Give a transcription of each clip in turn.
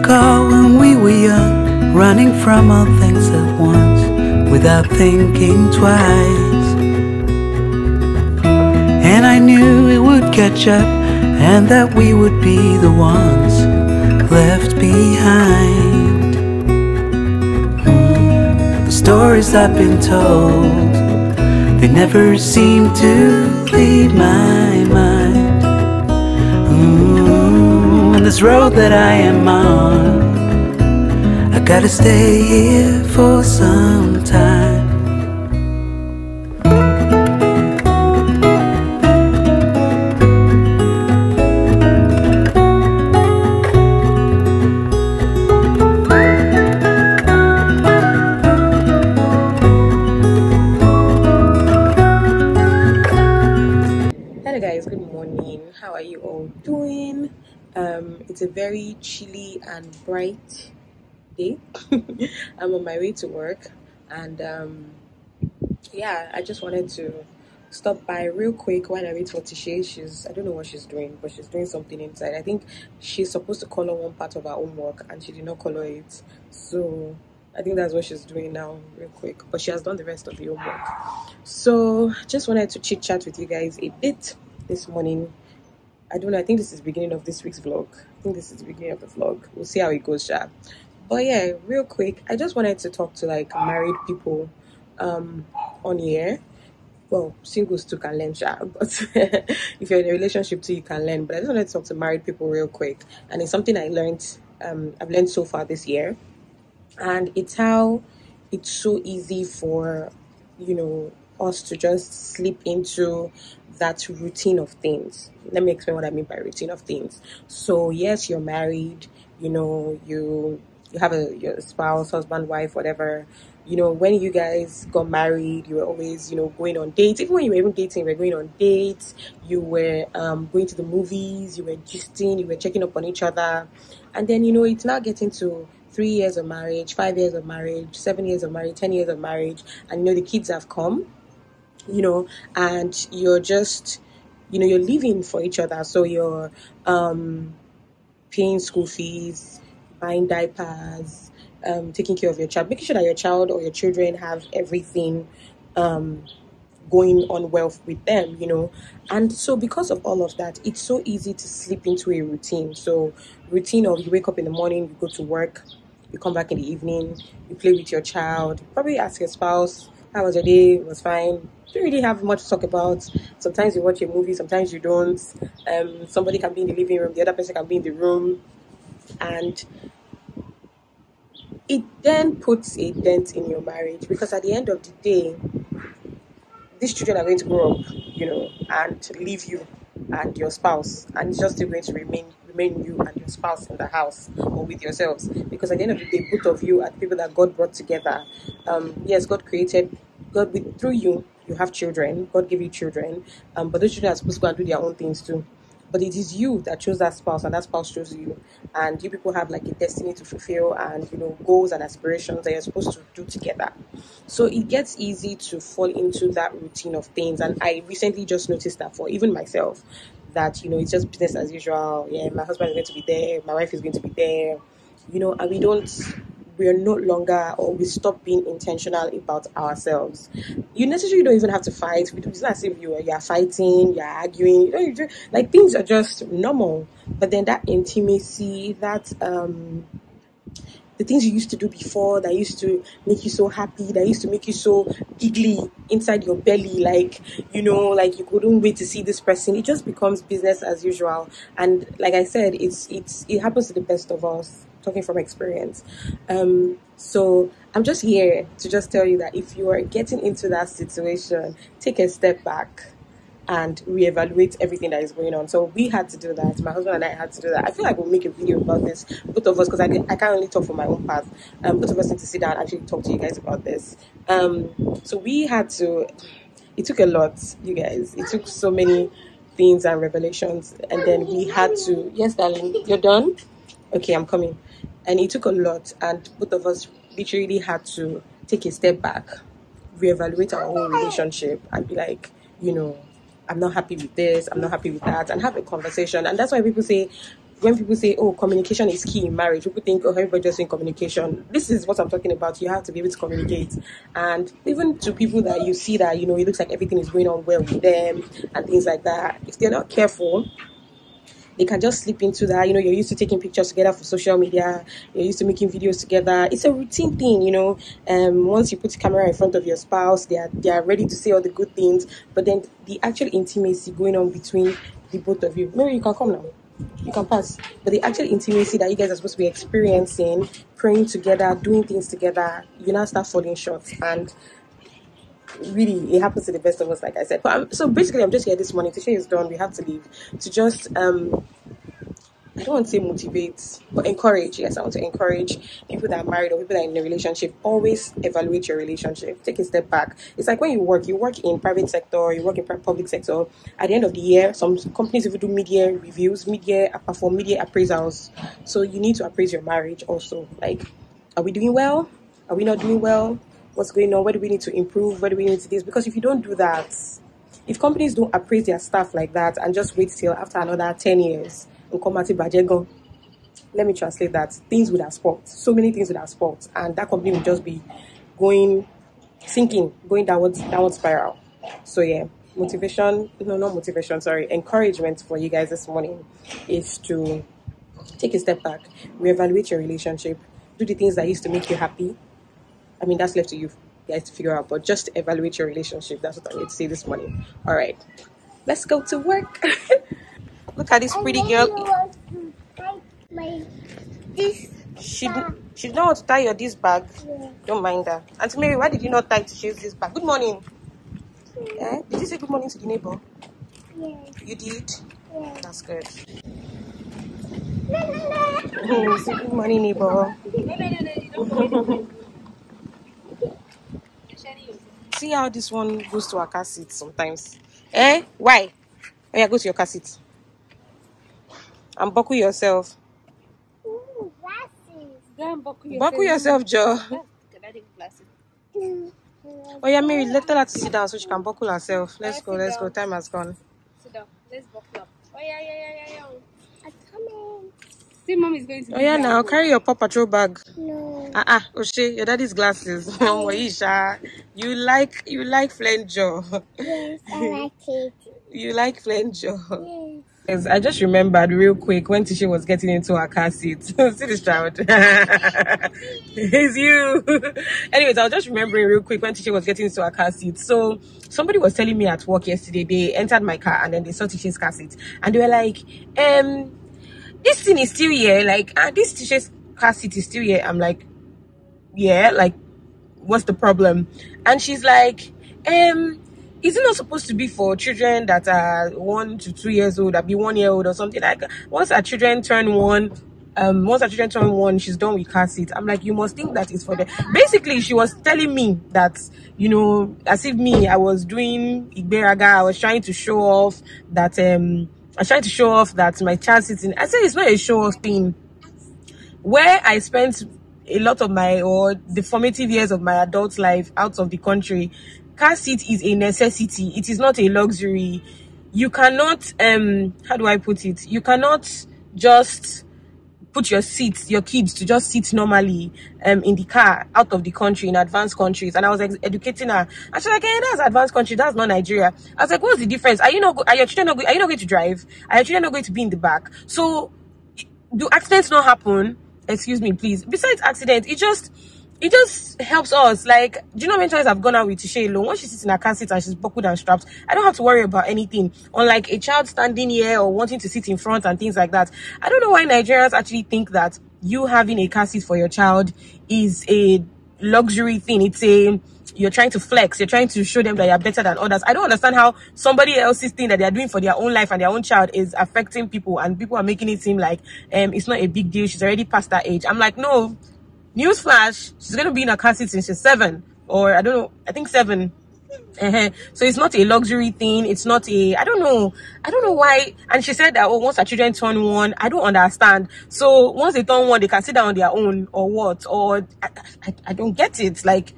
recall when we were young, running from all things at once, without thinking twice. And I knew it would catch up, and that we would be the ones left behind. The stories I've been told, they never seem to leave my mind. And this road that I am on, I gotta stay here for some time. Hello guys, good morning. How are you all doing? It's a very chilly and bright day. I'm on my way to work, and yeah, I just wanted to stop by real quick while I wait for Tisha. I don't know what she's doing, but she's doing something inside. I think she's supposed to color one part of her homework and she did not color it, so I think that's what she's doing now, real quick. But she has done the rest of the homework. So just wanted to chit chat with you guys a bit this morning. I don't know, I think this is the beginning of this week's vlog. I think this is the beginning of the vlog. We'll see how it goes, sha. But yeah, real quick, I just wanted to talk to like married people on here. Well, singles too can learn, sha, but if you're in a relationship too, you can learn. But I just wanted to talk to married people real quick, and it's something I learned. I've learned so far this year, and it's how it's so easy for, you know, us to just slip into that routine of things. Let me explain what I mean by routine of things. So yes, you're married, you know, you have your spouse, husband, wife, whatever. You know, when you guys got married, you were always, you know, going on dates. Even when you were even dating, you were going on dates. You were going to the movies. You were gisting. You were checking up on each other. And then, you know, it's now getting to 3 years of marriage, 5 years of marriage, 7 years of marriage, 10 years of marriage, and you know the kids have come, you know, and you're just, you know, you're living for each other. So you're paying school fees, buying diapers, taking care of your child, making sure that your child or your children have everything going on well with them, you know. And so because of all of that, it's so easy to slip into a routine. So routine of you wake up in the morning, you go to work, you come back in the evening, you play with your child, probably ask your spouse, how was your day? It was fine. Don't really have much to talk about. Sometimes you watch a movie, sometimes you don't. Somebody can be in the living room, the other person can be in the room, and it then puts a dent in your marriage, because at the end of the day, these children are going to grow up, you know, and leave you and your spouse, and it's just still going to remain you and your spouse in the house or with yourselves, because at the end of the day, both of you are people that God brought together. Yes, God created, through you have children, God gave you children, but those children are supposed to go and do their own things too. But it is you that chose that spouse, and that spouse chose you, and you people have like a destiny to fulfill, and, you know, goals and aspirations that you're supposed to do together. So it gets easy to fall into that routine of things. And I recently just noticed that for even myself, that, you know, it's just business as usual. Yeah, my husband is going to be there, my wife is going to be there, you know, and we are no longer, or we stop being intentional about ourselves. You necessarily don't even have to fight. It's not as if you're fighting, you're arguing, you know, like things are just normal. But then that intimacy, that the things you used to do before that used to make you so happy, that used to make you so giggly inside your belly, like, you know, like you couldn't wait to see this person, it just becomes business as usual. And like I said, it happens to the best of us, talking from experience. So I'm just here to just tell you that if you are getting into that situation, take a step back and reevaluate everything that is going on. So we had to do that. My husband and I had to do that. I feel like we'll make a video about this, both of us, because I can't only talk for my own path. Both of us need to sit down and actually talk to you guys about this. So we had to, it took a lot, you guys. It took so many things and revelations, and then we had to, yes, darling, you're done? Okay, I'm coming. And it took a lot, and both of us literally had to take a step back, reevaluate our whole relationship, and be like, you know, I'm not happy with this, I'm not happy with that, and have a conversation. And that's why people say when people say, oh, communication is key in marriage, people think, oh, everybody just saying communication. This is what I'm talking about. You have to be able to communicate. And even to people that you see that, it looks like everything is going on well with them and things like that, if they're not careful, they can just slip into that. You're used to taking pictures together for social media. You're used to making videos together. It's a routine thing, once you put the camera in front of your spouse, they are ready to say all the good things. But then the actual intimacy going on between the both of you. Mary, you can come now. You can pass. But the actual intimacy that you guys are supposed to be experiencing, praying together, doing things together, you now start falling short. And really, it happens to the best of us, like I said. But so basically, I'm just here this morning. Tisha is done. We have to leave. To just I don't want to say motivate, but encourage. Yes, I want to encourage people that are married or people that are in a relationship. Always evaluate your relationship. Take a step back. It's like when you work in private sector, you work in public sector. At the end of the year, some companies even do mid-year reviews, perform mid-year appraisals. So you need to appraise your marriage also. Like, are we doing well? Are we not doing well? What's going on? Where do we need to improve? Where do we need to do this? Because if you don't do that, if companies don't appraise their staff like that and just wait till after another 10 years, let me translate that, things would have spoiled. So many things would have spoiled, and that company would just be going downward spiral. So yeah, encouragement for you guys this morning is to take a step back, reevaluate your relationship, do the things that used to make you happy. I mean, that's left to you guys to figure out, but just evaluate your relationship. That's what I need to say this morning. All right, let's go to work. Look at this pretty girl. She don't want to tie your this bag. Yeah. Don't mind her. Auntie Mary, why did you not tie to chase this bag? Good morning. Yeah. Did you say good morning to the neighbor? Yeah. You did? Yeah. That's good. Say good morning, neighbor. See how this one goes to her car seat sometimes. Why? Oh yeah, go to your car seat. And buckle yourself. Ooh, glasses. Buckle yourself, Joe. Oh yeah, Mary, let her to sit down so she can buckle herself. Let's go. Time has gone. Sit down. Let's buckle up. Oh yeah. I'm coming. See, mom is going to. Oh yeah, now carry your Paw Patrol bag. No. Oshe, your daddy's glasses. Moisha, you like flenjo. Yes, I like it. You like flenjo. Yes. Yes, I just remembered real quick when Tisha was getting into her car seat. See this child? It's you. Anyways, I was just remembering real quick when Tisha was getting into her car seat. So somebody was telling me at work yesterday, they entered my car and then they saw Tisha's car seat. And they were like, this thing is still here. Like, this Tisha's car seat is still here. I'm like, yeah, like, what's the problem? And she's like, is it not supposed to be for children that are 1 to 2 years old, that be 1 year old or something? Like, once our children turn one, she's done with car seat. I'm like, you must think that is for them. Basically, she was telling me that, as if I was doing Igberaga. I was trying to show off that my child sits in. I said it's not a show off thing. Where I spent a lot of the formative years of my adult life out of the country, car seat is a necessity. It is not a luxury. You cannot, how do I put it? You cannot just put your kids to just sit normally in the car out of the country in advanced countries. And I was educating her. And she's like, hey, that's advanced country. That's not Nigeria. I was like, what's the difference? Are you not going to drive? Are your children not going to be in the back? So do accidents not happen? Excuse me, please. Besides accidents, it just helps us. Like, do you know how many times I've gone out with Tisha alone? Once she sits in her car seat and she's buckled and strapped, I don't have to worry about anything. Unlike a child standing here or wanting to sit in front and things like that. I don't know why Nigerians actually think that you having a car seat for your child is a luxury thing. You're trying to flex. You're trying to show them that you're better than others. I don't understand how somebody else's thing that they're doing for their own life and their own child is affecting people, and people are making it seem like it's not a big deal. She's already past that age. I'm like, no. Newsflash, she's going to be in a car seat since she's 7, or I don't know, I think 7. So it's not a luxury thing. It's not I don't know why. And she said that, once her children turn 1, I don't understand. So once they turn 1, they can sit down on their own, or what? Or I don't get it. Like,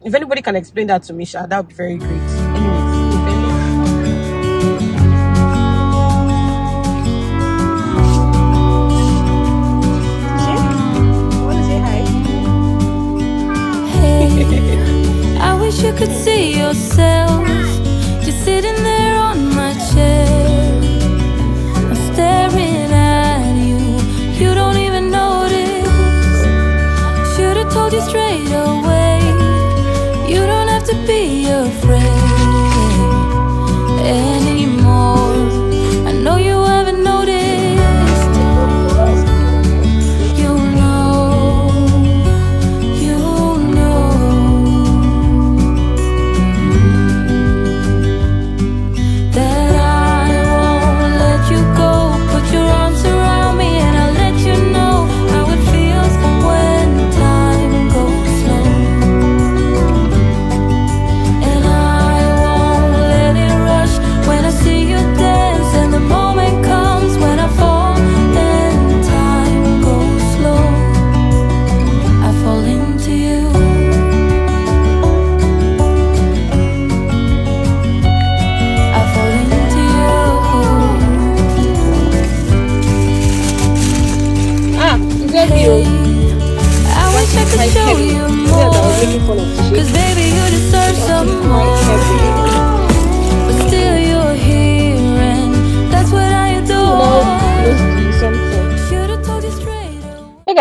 if anybody can explain that to me, Sha, that would be very great. Anyways.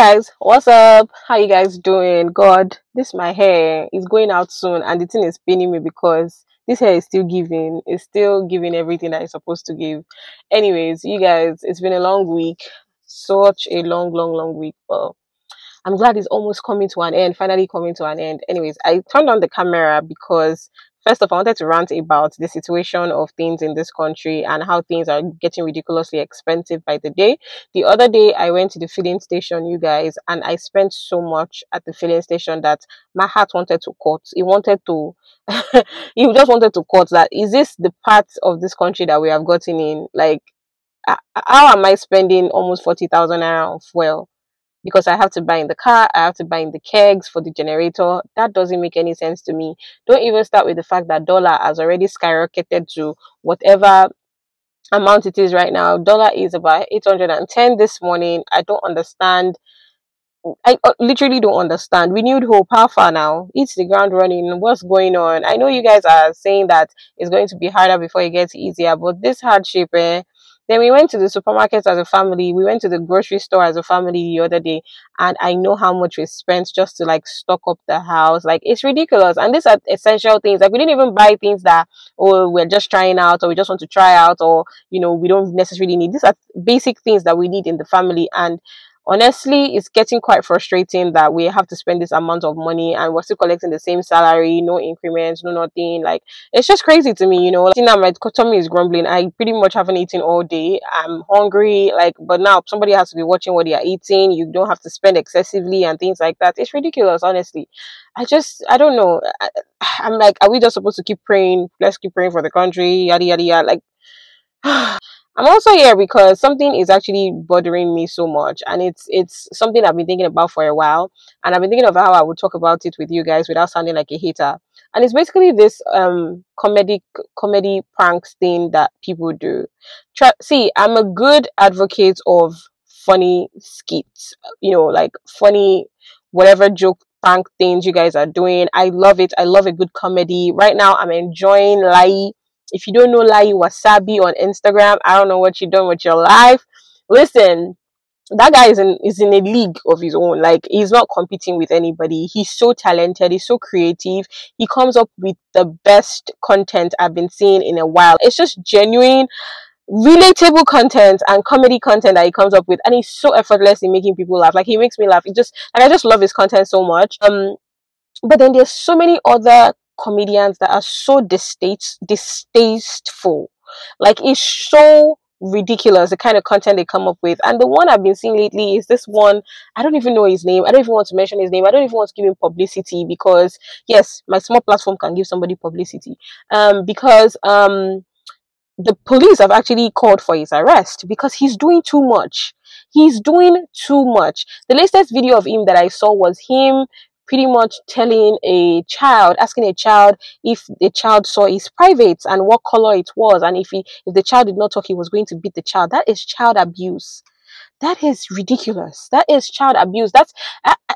guys, what's up? How you guys doing? God, this my hair is going out soon, and the thing is paining me because this hair is still giving everything that it's supposed to give. Anyways, you guys, it's been a long week, such a long week. But I'm glad it's almost coming to an end, finally coming to an end. Anyways, I turned on the camera because first off, I wanted to rant about the situation of things in this country and how things are getting ridiculously expensive by the day. The other day, I went to the filling station, you guys, and I spent so much at the filling station that my heart wanted to cut. It wanted to, it just wanted to cut. That is this the part of this country that we have gotten in? Like, how am I spending almost 40,000 naira on fuel? Because I have to buy in the car, I have to buy in the kegs for the generator. That doesn't make any sense to me. Don't even start with the fact that dollar has already skyrocketed to whatever amount it is right now. Dollar is about 810 this morning. I don't understand. I literally don't understand. Renewed hope. How far now? It's the ground running. What's going on? I know you guys are saying that it's going to be harder before it gets easier, but this hardship, eh? Then we went to the supermarket as a family. We went to the grocery store as a family the other day, and I know how much we spent just to like stock up the house. Like it's ridiculous. And these are essential things. Like we didn't even buy things that oh we're just trying out or we just want to try out or we don't necessarily need. These are basic things that we need in the family and honestly, it's getting quite frustrating that we have to spend this amount of money and we're still collecting the same salary, no increments, no nothing. Like, it's just crazy to me, Now my tummy is grumbling. I pretty much haven't eaten all day. I'm hungry, like, but now somebody has to be watching what they are eating. You don't have to spend excessively and things like that. It's ridiculous, honestly. I don't know. I'm like, are we just supposed to keep praying? Let's keep praying for the country, yada, yada, yada. Like, I'm also here because something is actually bothering me so much, and it's something I've been thinking about for a while, and I've been thinking of how I would talk about it with you guys without sounding like a hater. And it's basically this comedy pranks thing that people do. See, I'm a good advocate of funny skits, like funny whatever joke prank things you guys are doing. I love it. I love a good comedy. Right now, I'm enjoying Lai. If you don't know Lai Wasabi on Instagram, I don't know what you're doing with your life. Listen, that guy is in a league of his own. Like he's not competing with anybody. He's so talented. He's so creative. He comes up with the best content I've been seeing in a while. It's just genuine, relatable content and comedy content that he comes up with, and he's so effortless in making people laugh. Like he makes me laugh. I just love his content so much. But then there's so many other comedians that are so distasteful. Like it's so ridiculous the kind of content they come up with. And the one I've been seeing lately is this one. I don't even know his name. I don't even want to mention his name. I don't even want to give him publicity because yes, my small platform can give somebody publicity. Because the police have actually called for his arrest because he's doing too much. He's doing too much. The latest video of him that I saw was him pretty much asking a child if the child saw his privates and what color it was, and if the child did not talk, he was going to beat the child. That is child abuse. That is ridiculous. That is child abuse.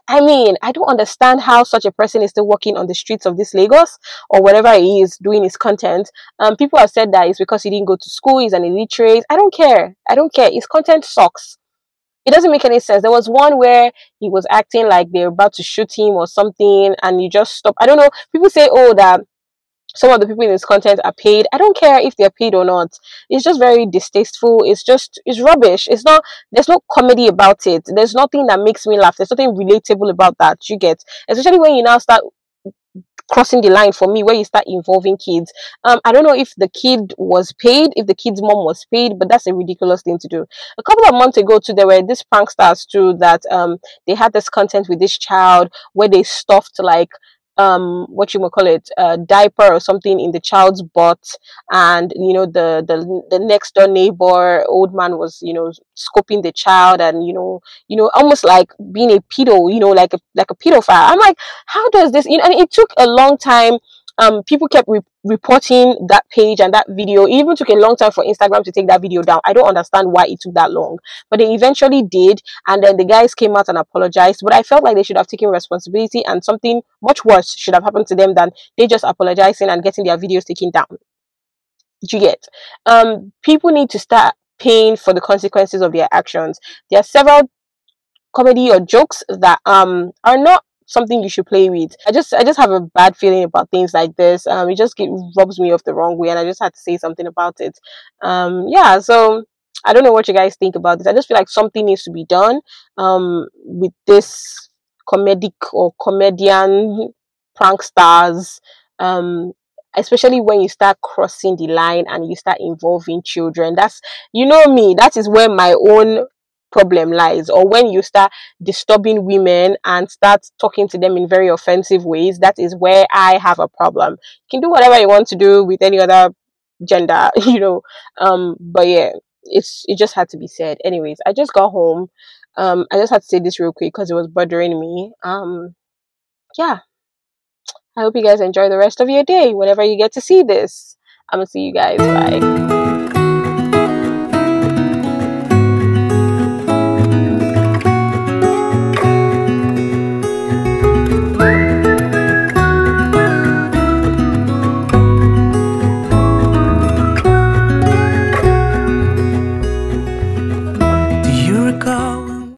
I mean, I don't understand how such a person is still walking on the streets of this Lagos or whatever he is doing his content. People have said that it's because he didn't go to school, he's an illiterate. I don't care. I don't care. His content sucks. It doesn't make any sense. There was one where he was acting like they were about to shoot him or something, and you just stop. I don't know. People say, oh, that some of the people in this content are paid. I don't care if they're paid or not. It's just very distasteful. It's rubbish. There's no comedy about it. There's nothing that makes me laugh. There's nothing relatable about that. You get, especially when you now start crossing the line for me where you start involving kids. I don't know if the kid was paid, if the kid's mom was paid, but that's a ridiculous thing to do. A couple of months ago too, there were these pranksters too that they had this content with this child where they stuffed like what you might call it, diaper or something in the child's butt, and the next door neighbor old man was scoping the child, and almost like being a pedo, like a pedophile. I'm like, how does this, and it took a long time. People kept reporting that page and that video. It even took a long time for Instagram to take that video down. I don't understand why it took that long, but they eventually did. And then the guys came out and apologized. But I felt like they should have taken responsibility, and something much worse should have happened to them than they just apologizing and getting their videos taken down. Do you get? People need to start paying for the consequences of their actions. There are several comedy or jokes that are not something you should play with. I just have a bad feeling about things like this. It just rubs me off the wrong way, and I just had to say something about it. Yeah, so I don't know what you guys think about this. I just feel like something needs to be done with this comedic or comedian pranksters, um especially when you start crossing the line and you start involving children. That's, you know me, that is where my own problem lies. Or when you start disturbing women and start talking to them in very offensive ways, that is where I have a problem. You can do whatever you want to do with any other gender, but yeah, it just had to be said. Anyways, I just got home. I just had to say this real quick because it was bothering me. Yeah, I hope you guys enjoy the rest of your day whenever you get to see this. I'm gonna see you guys. Bye.